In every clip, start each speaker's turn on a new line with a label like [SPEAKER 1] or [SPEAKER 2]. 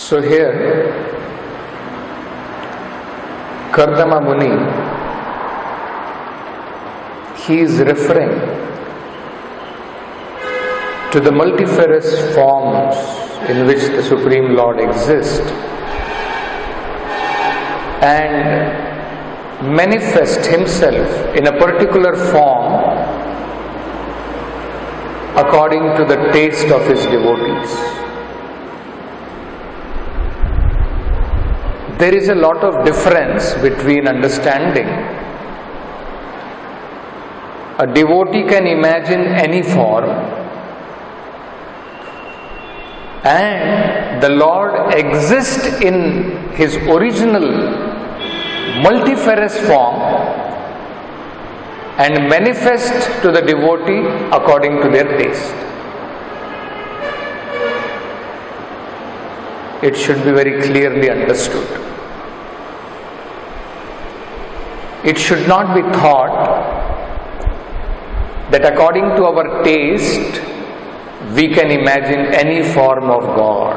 [SPEAKER 1] So here, Kardama Muni, he is referring to the multifarious forms in which the Supreme Lord exists and manifest himself in a particular form according to the taste of his devotees. There is a lot of difference between understanding. A devotee can imagine any form, and the Lord exists in his original multifarious form and manifests to the devotee according to their taste. It should be very clearly understood. It should not be thought that according to our taste we can imagine any form of God.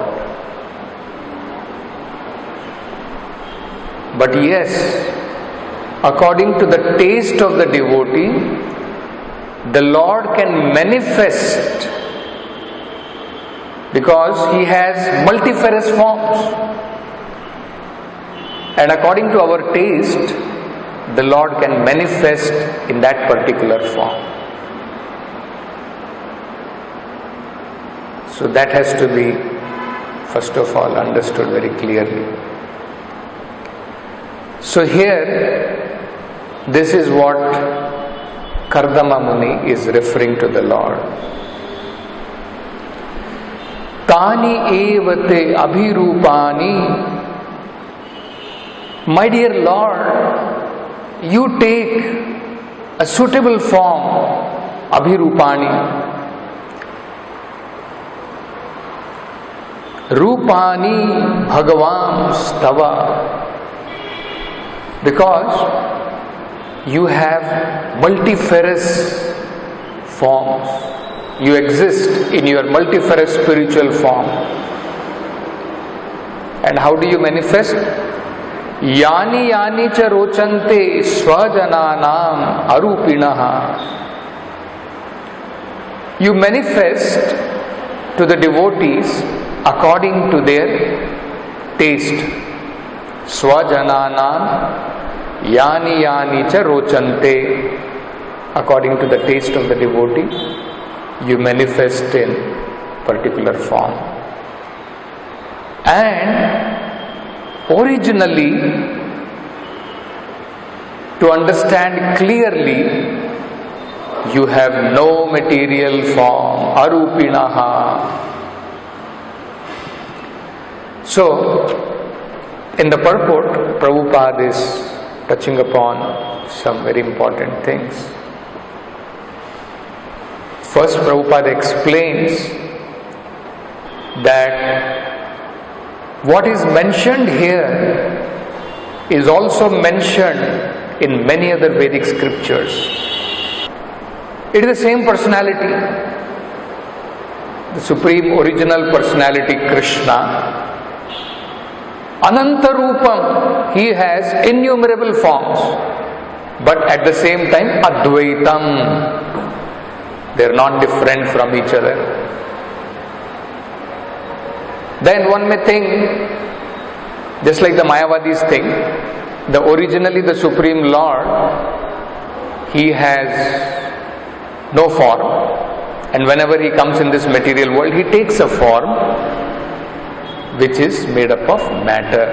[SPEAKER 1] But yes, according to the taste of the devotee, the Lord can manifest because he has multifarious forms. And according to our taste, the Lord can manifest in that particular form. So that has to be, first of all, understood very clearly. So here, this is what Kardama Muni is referring to the Lord. Tani evate abhirupani. My dear Lord, you take a suitable form, abhirupani. Rupani Bhagavan Stava. Because you have multifarious forms. You exist in your multifarious spiritual form. And how do you manifest? Yani yani cha rochante swajananam arupinaha. You manifest to the devotees according to their taste. Swajananam yani yani cha rochante. According to the taste of the devotee, you manifest in particular form. And originally, to understand clearly, you have no material form, arupinaha. So, in the purport, Prabhupada is touching upon some very important things. First, Prabhupada explains that what is mentioned here is also mentioned in many other Vedic scriptures. It is the same personality, the Supreme Original Personality Krishna. Anantarupam, he has innumerable forms, but at the same time Advaitam. They are not different from each other. Then one may think, just like the Mayavadis think, originally the Supreme Lord, he has no form, and whenever he comes in this material world, he takes a form which is made up of matter.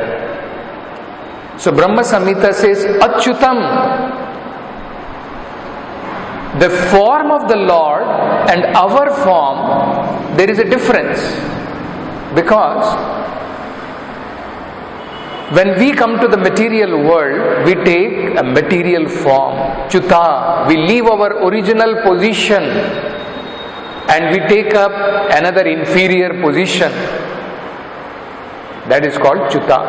[SPEAKER 1] So Brahma Samhita says, Achyutam. The form of the Lord and our form, there is a difference. Because when we come to the material world, we take a material form, Chuta. We leave our original position and we take up another inferior position. That is called Chuta.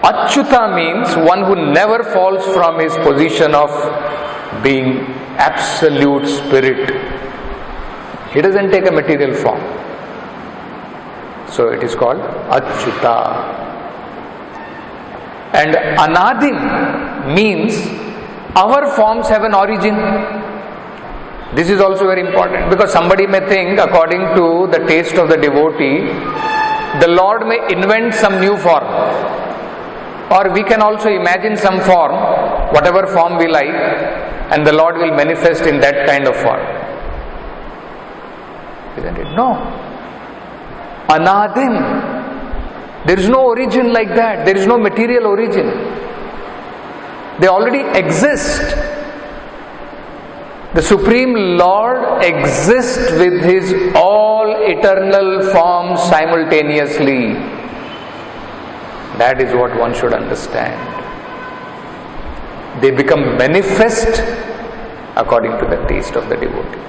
[SPEAKER 1] Achyuta means one who never falls from his position of being absolute spirit. He doesn't take a material form. So it is called Achyuta. And Anadim means our forms have an origin. This is also very important, because somebody may think, according to the taste of the devotee, the Lord may invent some new form, or we can also imagine some form, whatever form we like, and the Lord will manifest in that kind of form. Isn't it? No. Anadim. There is no origin like that. There is no material origin. They already exist. The Supreme Lord exists with His all eternal forms simultaneously. That is what one should understand. They become manifest according to the taste of the devotee.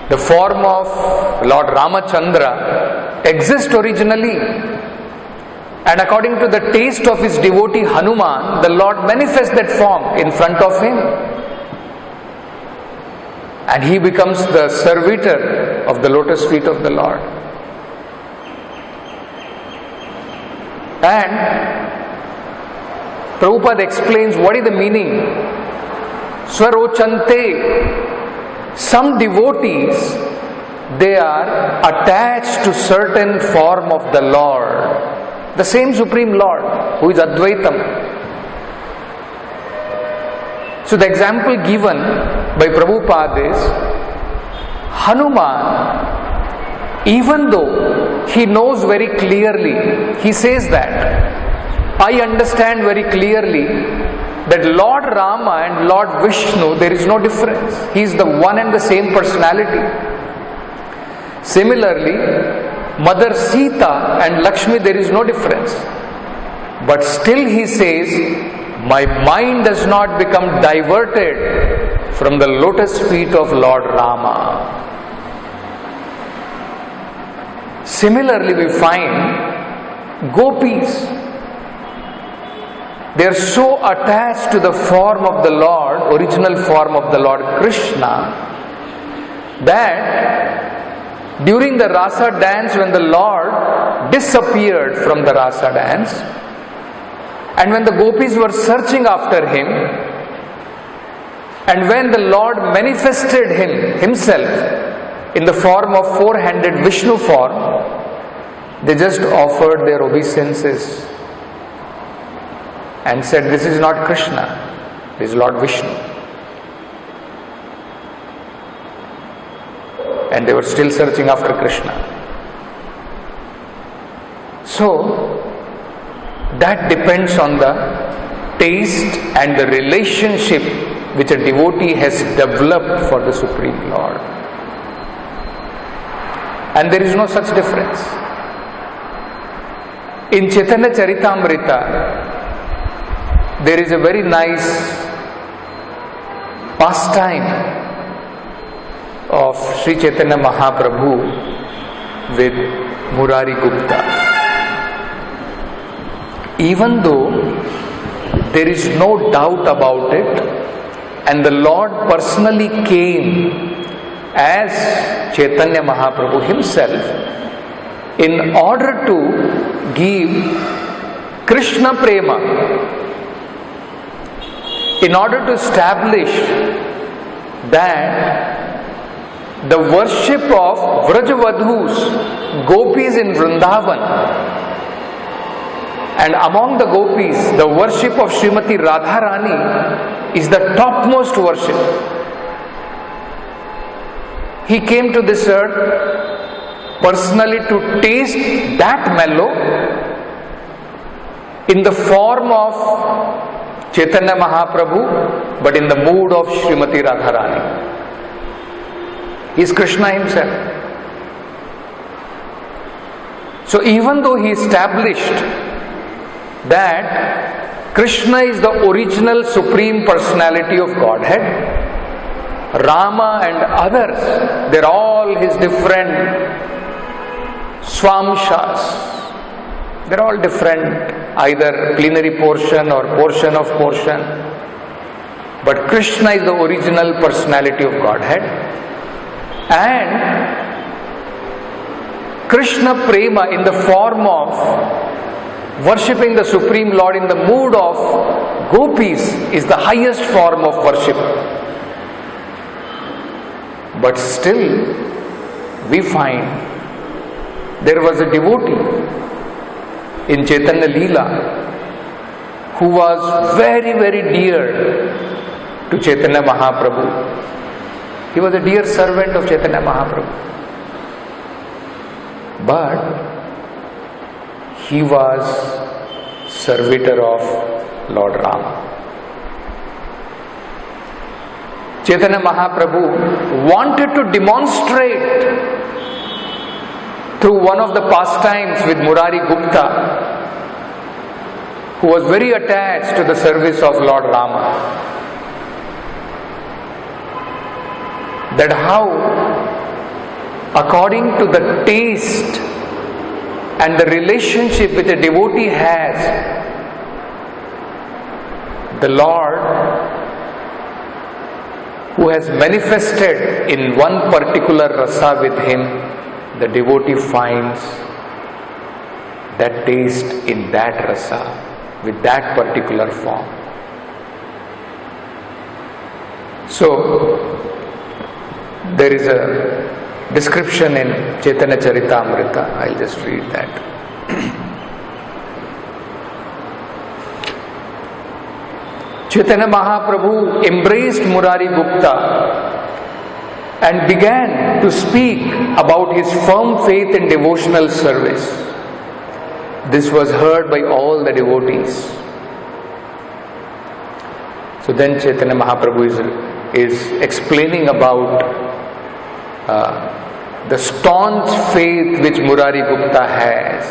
[SPEAKER 1] The form of Lord Ramachandra exists originally, and according to the taste of his devotee Hanuman, the Lord manifests that form in front of him, and he becomes the servitor of the lotus feet of the Lord. And Prabhupada explains what is the meaning. Swarochante. Some devotees, they are attached to certain form of the Lord, the same Supreme Lord who is Advaitam. So the example given by Prabhupada is Hanuman, even though he knows very clearly, he says that I understand very clearly that Lord Rama and Lord Vishnu, there is no difference. He is the one and the same personality. Similarly, Mother Sita and Lakshmi, there is no difference. But still he says, my mind does not become diverted from the lotus feet of Lord Rama. Similarly, we find gopis. They are so attached to the form of the Lord, original form of the Lord Krishna, that during the Rasa dance, when the Lord disappeared from the Rasa dance, and when the gopis were searching after him, and when the Lord manifested himself in the form of four-handed Vishnu form, they just offered their obeisances and said, this is not Krishna, this is Lord Vishnu. And they were still searching after Krishna. So, that depends on the taste and the relationship which a devotee has developed for the Supreme Lord. And there is no such difference. In Chaitanya Charitamrita, there is a very nice pastime of Sri Chaitanya Mahaprabhu with Murari Gupta. Even though there is no doubt about it, and the Lord personally came as Chaitanya Mahaprabhu himself in order to give Krishna Prema, in order to establish that the worship of Vrajavadhus, gopis in Vrindavan, and among the gopis, the worship of Srimati Radharani is the topmost worship. He came to this earth personally to taste that mellow in the form of Chaitanya Mahaprabhu, but in the mood of Srimati Radharani. He is Krishna himself. So even though he established that Krishna is the original Supreme Personality of Godhead, Rama and others, they are all his different Swamshas. They are all different, either plenary portion or portion of portion. But Krishna is the original personality of Godhead. And Krishna Prema in the form of worshipping the Supreme Lord in the mood of gopis is the highest form of worship. But still, we find there was a devotee in Chaitanya Leela who was very, very dear to Chaitanya Mahaprabhu. He was a dear servant of Chaitanya Mahaprabhu. But he was servitor of Lord Rama. Chaitanya Mahaprabhu wanted to demonstrate through one of the pastimes with Murari Gupta, who was very attached to the service of Lord Rama, that how, according to the taste and the relationship which a devotee has, the Lord, who has manifested in one particular rasa with him, the devotee finds that taste in that rasa, with that particular form. So, there is a description in Chaitanya Charitamrita. I'll just read that. Chaitanya Mahaprabhu embraced Murari Gupta and began to speak about his firm faith in devotional service. This was heard by all the devotees. So then Chaitanya Mahaprabhu is explaining about the staunch faith which Murari Gupta has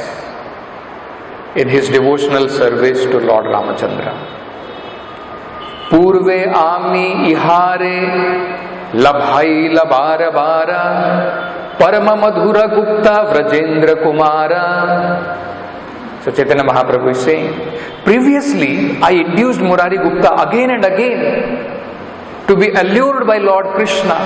[SPEAKER 1] in his devotional service to Lord Ramachandra. Purve ami ihare labhai labara bara parama madhura Gupta Vrajendra Kumara. So Chaitanya Mahaprabhu is saying, previously I induced Murari Gupta again and again to be allured by Lord Krishna.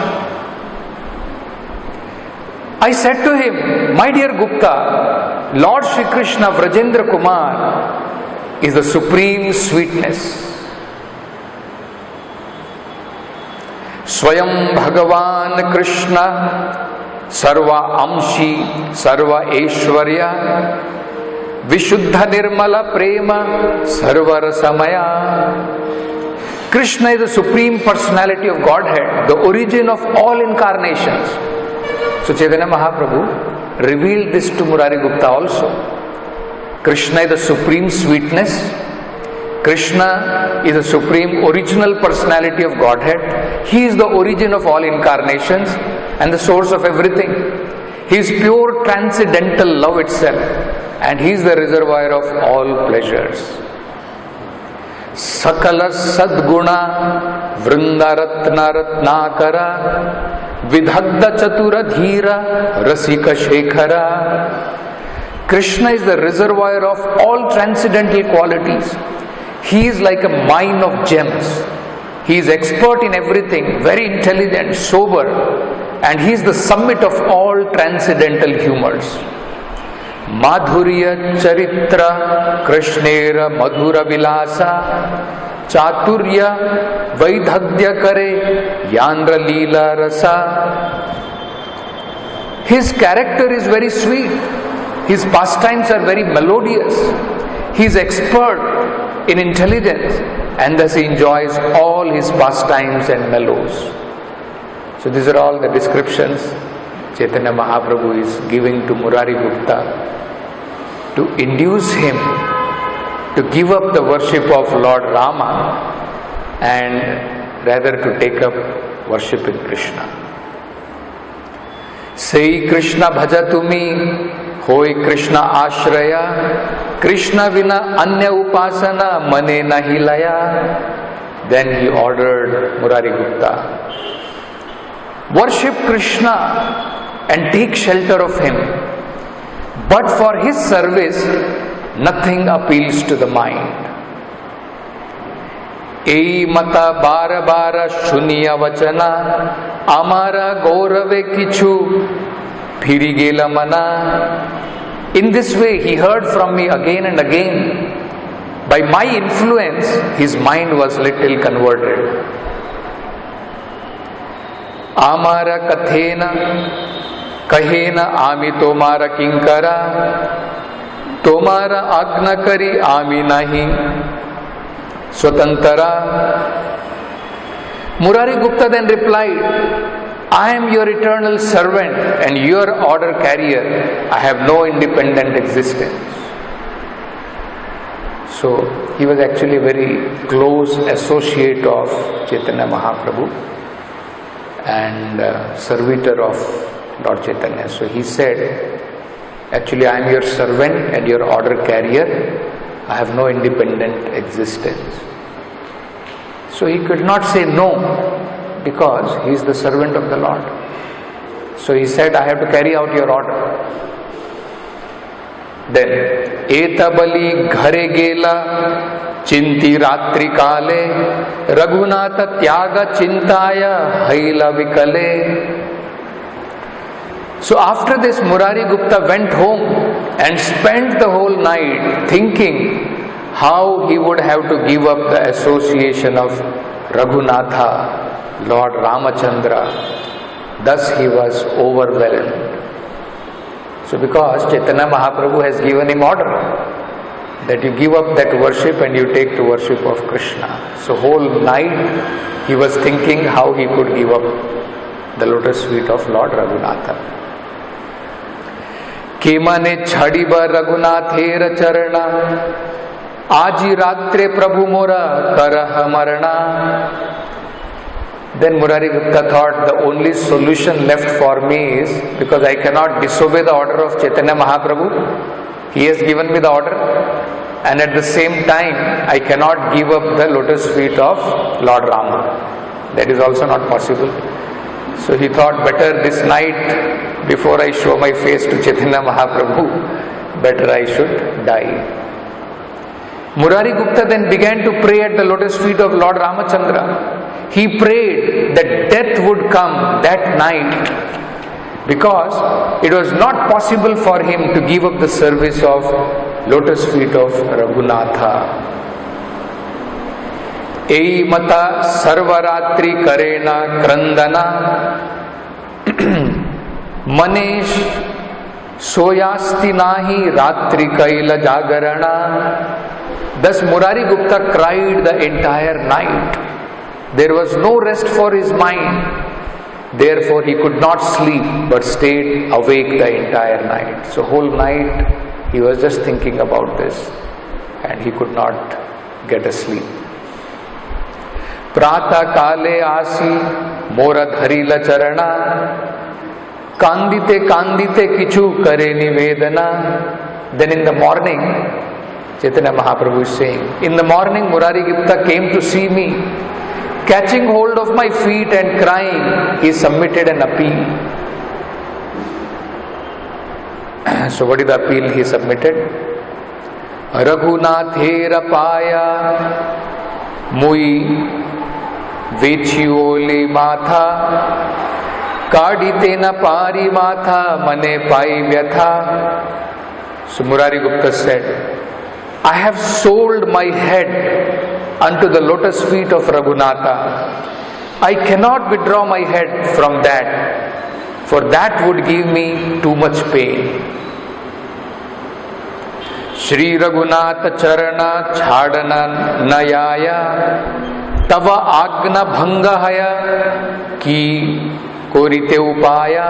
[SPEAKER 1] I said to him, my dear Gupta, Lord Shri Krishna Vrajendra Kumar is the supreme sweetness. Swayam Bhagavan Krishna Sarva Amshi Sarva Aishwarya Vishuddha Nirmala Prema Sarva Rasamaya. Krishna is the supreme personality of Godhead, the origin of all incarnations. So Chaitanya Mahaprabhu revealed this to Murari Gupta also. Krishna is the supreme sweetness. Krishna is the supreme original personality of Godhead. He is the origin of all incarnations and the source of everything. He is pure transcendental love itself, and He is the reservoir of all pleasures. Sakala Sadguna Vrindaratna Ratnakara Vidhagda Chatura Dhira Rasika Shekhara. Krishna is the reservoir of all transcendental qualities. He is like a mine of gems. He is expert in everything, very intelligent, sober, and He is the summit of all transcendental humors. Madhurya Charitra Krishnera Madhura Vilasa Chaturya Vaidhagya Kare Yandra Leela Rasa. His character is very sweet. His pastimes are very melodious. He is expert in intelligence, and thus he enjoys all his pastimes and mellows. So these are all the descriptions Chaitanya Mahaprabhu is giving to Murari Gupta to induce him to give up the worship of Lord Rama and rather to take up worship in Krishna. Sei Krishna bhajatumi hoy Krishna ashraya Krishna vina anya upasana mane nahi laya. Then he ordered Murari Gupta, worship Krishna and take shelter of Him. But for His service, nothing appeals to the mind. Ei mata bara bara shuniya vachana amara gaurave kichu free गेला मना. In this way, he heard from me again and again. By my influence, his mind was little converted. Amara kathena kahena ami tomara kinkara, tomara agna kari ami nahi swatantara. Murari Gupta then replied, I am your eternal servant and your order carrier. I have no independent existence. So he was actually a very close associate of Chaitanya Mahaprabhu and servitor of Lord Chaitanya. So he said, actually I am your servant and your order carrier. I have no independent existence. So he could not say no, because he is the servant of the Lord. So he said, I have to carry out your order. Then, etabali ghare gela chinti ratri kale raghunatha tyaga chintaya haila vikale. So after this, Murari Gupta went home and spent the whole night thinking how he would have to give up the association of Raghunatha, Lord Ramachandra. Thus he was overwhelmed. So because Chaitanya Mahaprabhu has given him order that you give up that worship and you take to worship of Krishna. So whole night he was thinking how he could give up the lotus feet of Lord Raghunatha. Kemane chhadiba Raghunather charana Aji ratre Prabhu mora karaha marana. Then Murari Gupta thought the only solution left for me is, because I cannot disobey the order of Chaitanya Mahaprabhu. He has given me the order, and at the same time I cannot give up the lotus feet of Lord Rama. That is also not possible. So he thought, better this night, before I show my face to Chaitanya Mahaprabhu, better I should die. Murari Gupta then began to pray at the lotus feet of Lord Ramachandra. He prayed that death would come that night, because it was not possible for him to give up the service of lotus feet of Raghunatha. Ei mata sarvaratri karena krandana manesh soyasti nahi ratri kaila jagarana. Thus Murari Gupta cried the entire night. There was no rest for his mind. Therefore he could not sleep but stayed awake the entire night. So whole night he was just thinking about this and he could not get asleep. Prata kale asi mora dharila charana kandite kandite kichu kare nivedana. Then in the morning, Chaitanya Mahaprabhu is saying, in the morning Murari Gupta came to see me. Catching hold of my feet and crying, he submitted an appeal. So what is the appeal he submitted? Raghunather paya mui vechiole matha kadite na pari matha mane pai vyatha. So Murari Gupta said, I have sold my head unto the lotus feet of Raghunatha. I cannot withdraw my head from that, for that would give me too much pain. Shri Raghunatha charana chhadana nayaya tava agna bhangahaya ki korite upaya.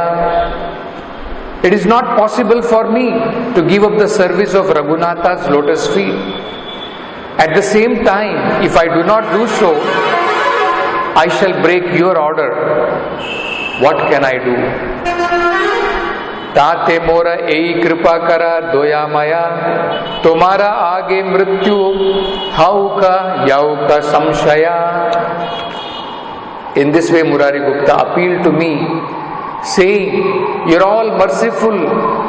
[SPEAKER 1] It is not possible for me to give up the service of Raghunatha's lotus feet. At the same time, if I do not do so, I shall break your order. What can I do? Tate mora ei kripa kara doya maya tomara aage mrityu hauka yauka samshaya. In this way Murari Gupta appealed to me, saying, you are all merciful,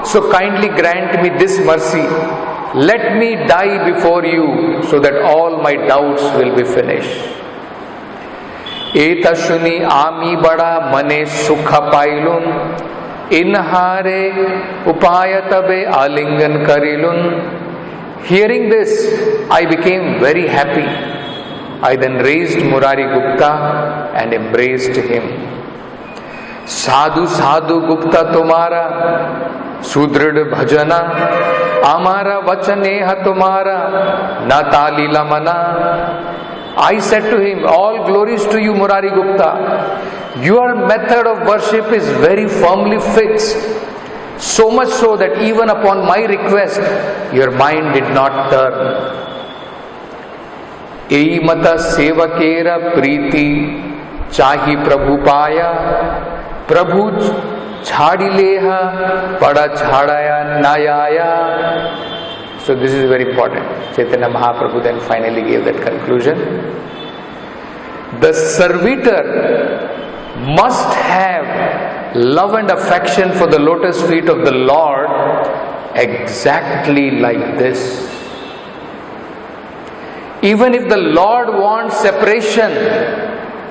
[SPEAKER 1] so kindly grant me this mercy. Let me die before you, so that all my doubts will be finished. Eta shuni ami bada mane sukha pailun inhare upaya tabe alingan karilun. Hearing this, I became very happy. I then raised Murari Gupta and embraced him. Sadhu sadhu Gupta tumara, sudrid bhajana, amara vachaneha tumara, natalila mana. I said to him, all glories to you, Murari Gupta. Your method of worship is very firmly fixed. So much so that even upon my request, your mind did not turn. Ei mata sevakera priti chahi prabhu paya, prabhu chhadileha pada chhadaya nayaya. So this is very important. Chaitanya Mahaprabhu then finally gave that conclusion. The servitor must have love and affection for the lotus feet of the Lord exactly like this. Even if the Lord wants separation,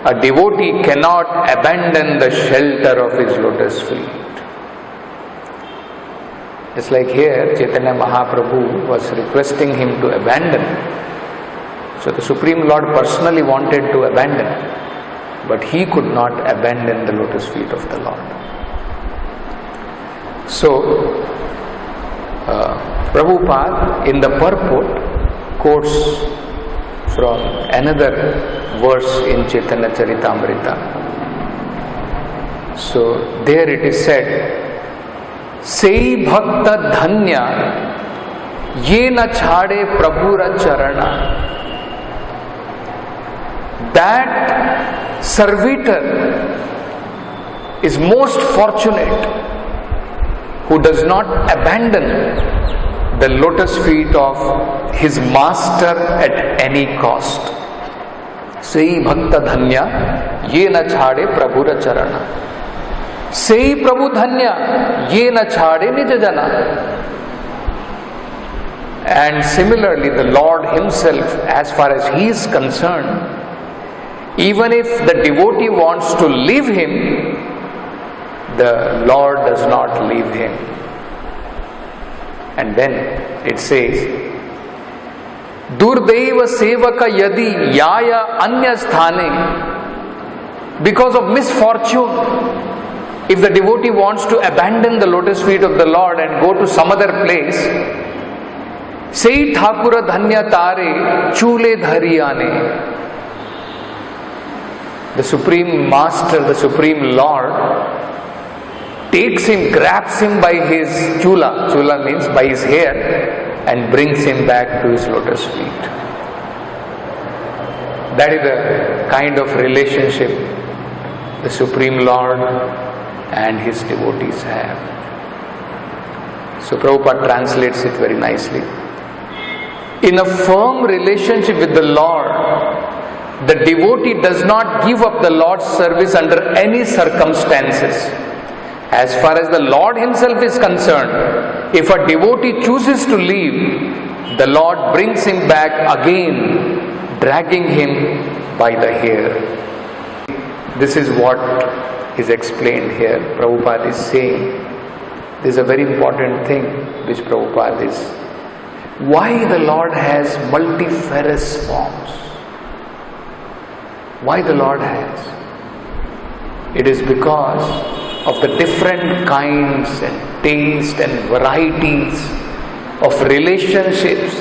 [SPEAKER 1] a devotee cannot abandon the shelter of his lotus feet. It's like here, Chaitanya Mahaprabhu was requesting him to abandon. So the Supreme Lord personally wanted to abandon, but he could not abandon the lotus feet of the Lord. So, Prabhupada in the purport quotes from another verse in Chaitanya Charitamrita. So, there it is said, Sei bhakta dhanya ye na chhade prabhura charana. That servitor is most fortunate who does not abandon the lotus feet of his master at any cost. Sei bhakta dhanya ye na chhade prabhura charana. Sei prabhu dhanya ye na chhade nija jana. And similarly, the Lord himself, as far as he is concerned, even if the devotee wants to leave him, the Lord does not leave him. And then it says, Durdeva sevaka yadi yaya anya sthane. Because of misfortune, if the devotee wants to abandon the lotus feet of the Lord and go to some other place, Sei Thakura dhanya tare chule dhariyane. The Supreme Master, the Supreme Lord, takes him, grabs him by his chula, chula means by his hair, and brings him back to his lotus feet. That is the kind of relationship the Supreme Lord and his devotees have. So Prabhupada translates it very nicely. In a firm relationship with the Lord, the devotee does not give up the Lord's service under any circumstances. As far as the Lord himself is concerned, if a devotee chooses to leave, the Lord brings him back again, dragging him by the hair. This is what is explained here. Prabhupada is saying, this is a very important thing which Prabhupada is. Why the Lord has multifarious forms? Why the Lord has? It is because of the different kinds and taste and varieties of relationships,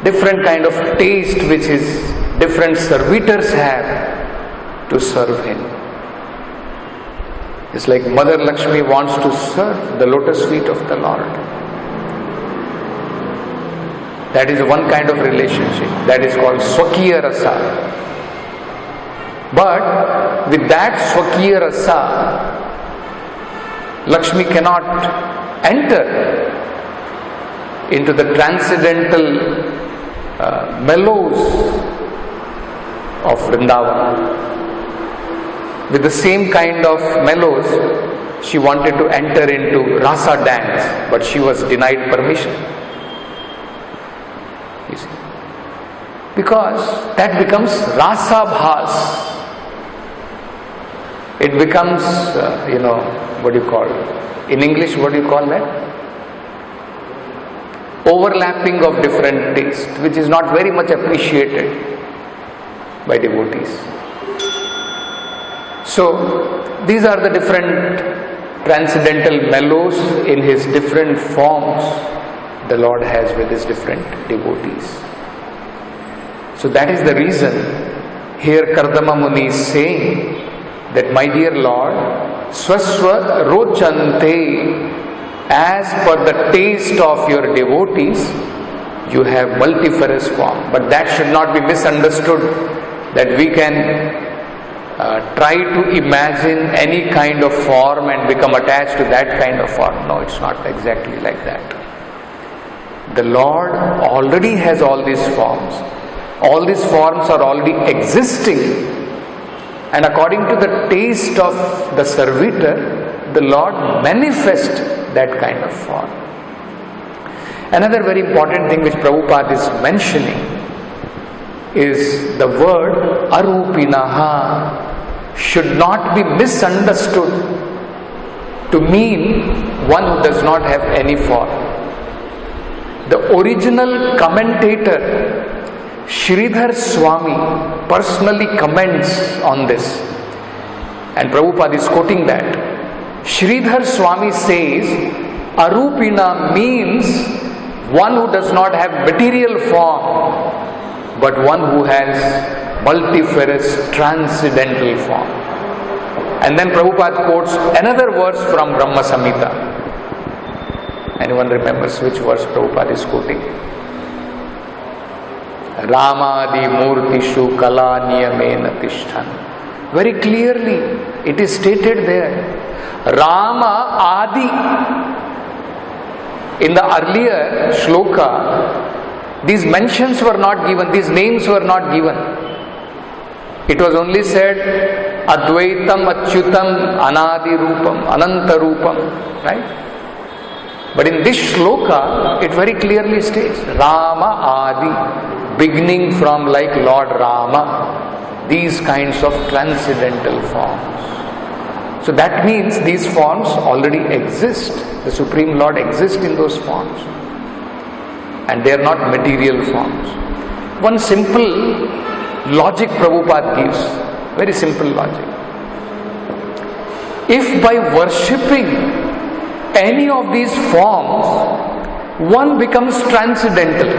[SPEAKER 1] different kind of taste which his different servitors have to serve him. It's like Mother Lakshmi wants to serve the lotus feet of the Lord. That is one kind of relationship. That is called Swakiya Rasa. But with that Swakiya Rasa, Lakshmi cannot enter into the transcendental mellows of Vrindavan. With the same kind of mellows, she wanted to enter into Rasa dance, but she was denied permission. You see? Because that becomes Rasa Bhas. it becomes, what do you call, in English, what do you call that? Overlapping of different tastes, which is not very much appreciated by devotees. So, these are the different transcendental mellows in his different forms the Lord has with his different devotees. So that is the reason here Kardama Muni is saying that, my dear Lord, swaswa rochante, as per the taste of your devotees, you have multifarious form. But that should not be misunderstood, that we can try to imagine any kind of form and become attached to that kind of form. No, it's not exactly like that. The Lord already has all these forms. All these forms are already existing, and according to the taste of the servitor, the Lord manifests that kind of form. Another very important thing which Prabhupada is mentioning is the word arupinaha should not be misunderstood to mean one who does not have any form. The original commentator Sridhar Swami personally comments on this, and Prabhupada is quoting that. Sridhar Swami says, Arupina means one who does not have material form, but one who has multifarious transcendental form. And then Prabhupada quotes another verse from Brahma Samhita. Anyone remembers which verse Prabhupada is quoting? Ramadi Murtishu Kala Niyamena Tishthan. Very clearly it is stated there. Rama Adi. In the earlier shloka, these mentions were not given, these names were not given. It was only said Advaitam, Achyutam, Anadi Rupam, Ananta Rupam, right? But in this shloka, it very clearly states Rama Adi, beginning from like Lord Rama, these kinds of transcendental forms. So that means these forms already exist. The Supreme Lord exists in those forms, and they are not material forms. One simple logic Prabhupada gives, very simple logic. If by worshipping any of these forms one becomes transcendental,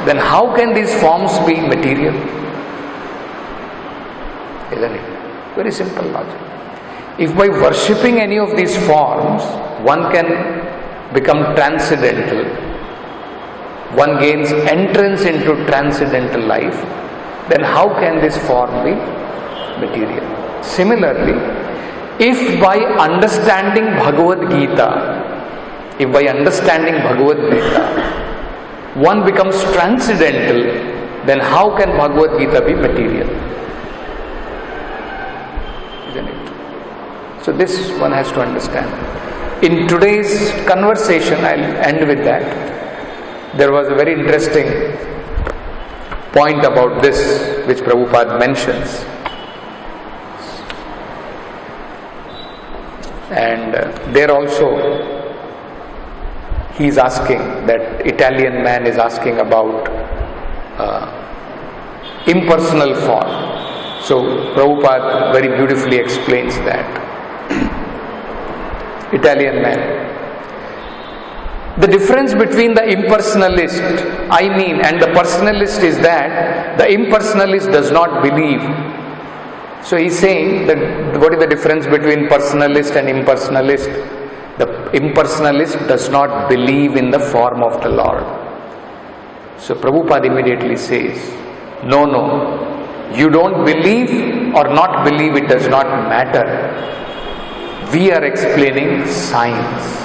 [SPEAKER 1] then how can these forms be material? Isn't it? Very simple logic. If by worshipping any of these forms one can become transcendental, one gains entrance into transcendental life, then how can this form be material? Similarly, if by understanding Bhagavad Gita, one becomes transcendental, then how can Bhagavad Gita be material? Isn't it? So this one has to understand. In today's conversation, I'll end with that. There was a very interesting point about this which Prabhupada mentions. And there also he is asking, that Italian man is asking about impersonal form. So Prabhupada very beautifully explains that. Italian man. The difference between the impersonalist, and the personalist is that the impersonalist does not believe. So he is saying that what is the difference between personalist and impersonalist? The impersonalist does not believe in the form of the Lord. So Prabhupada immediately says, no, you don't believe or not believe, it does not matter. We are explaining science.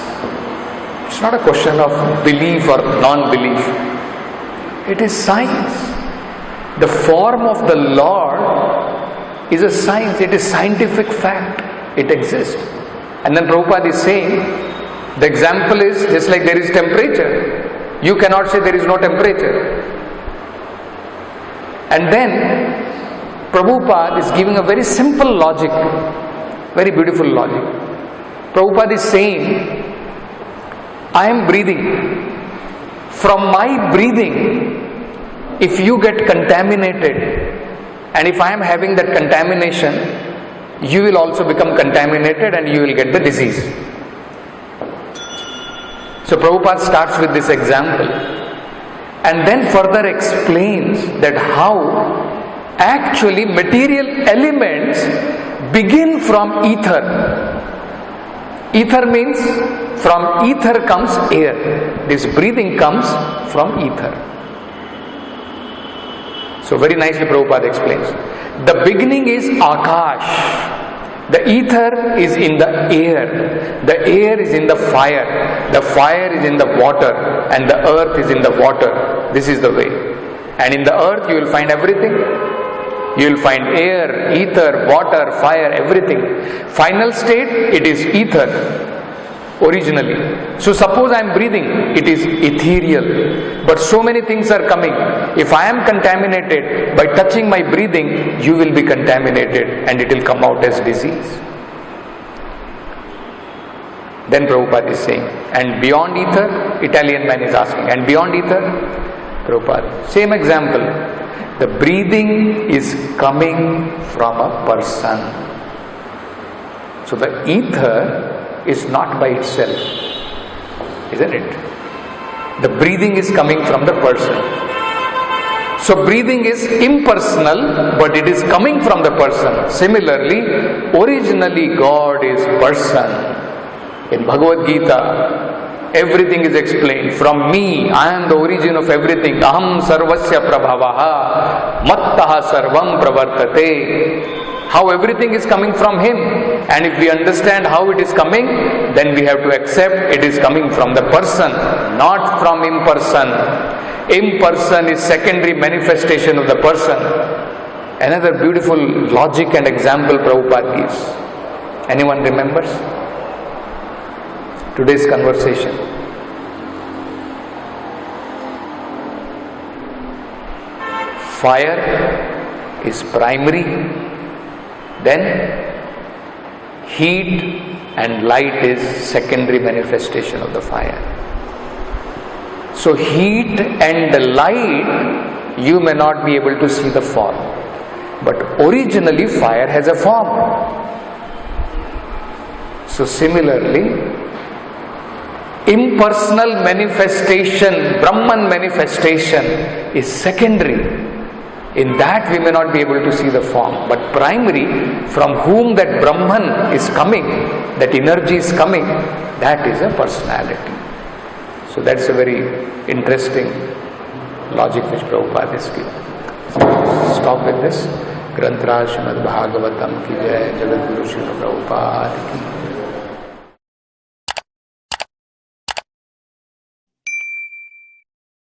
[SPEAKER 1] It's not a question of belief or non-belief. It is science. The form of the Lord is a science, it is scientific fact, it exists. And then Prabhupada is saying, the example is just like there is temperature. You cannot say there is no temperature. And then Prabhupada is giving a very simple logic, very beautiful logic. Prabhupada is saying, I am breathing. From my breathing, if you get contaminated, and if I am having that contamination, you will also become contaminated and you will get the disease. So Prabhupada starts with this example and then further explains that how actually material elements begin from ether. Ether means from ether comes air. This breathing comes from ether. So very nicely Prabhupada explains. The beginning is Akash. The ether is in the air. The air is in the fire. The fire is in the water. And the earth is in the water. This is the way. And in the earth you will find everything. You will find air, ether, water, fire, everything. Final state, it is ether. Originally. So suppose I am breathing, it is ethereal. But so many things are coming. If I am contaminated, by touching my breathing, you will be contaminated and it will come out as disease. Then Prabhupada is saying, and beyond ether, Italian man is asking, and beyond ether, Prabhupada, same example. The breathing is coming from a person. So the ether is not by itself, isn't it? The breathing is coming from the person. So breathing is impersonal, but it is coming from the person. Similarly, originally God is person. In Bhagavad Gita, everything is explained. From me, I am the origin of everything. Aham sarvasya prabhavaha, mattaha sarvam pravartate. How everything is coming from Him. And if we understand how it is coming, then we have to accept it is coming from the person, not from imperson. Imperson is secondary manifestation of the person. Another beautiful logic and example Prabhupada gives. Anyone remembers? Today's conversation. Fire is primary. Then heat and light is secondary manifestation of the fire. So heat and light, you may not be able to see the form. But originally fire has a form. So similarly, impersonal manifestation, Brahman manifestation is secondary. In that we may not be able to see the form, but primary, from whom that Brahman is coming, that energy is coming, that is a personality. So that's a very interesting logic which Prabhupada is giving. So stop with this. Granth Raj Srimad Bhagavatam ki jai, Jagat Guru Srila Prabhupada ki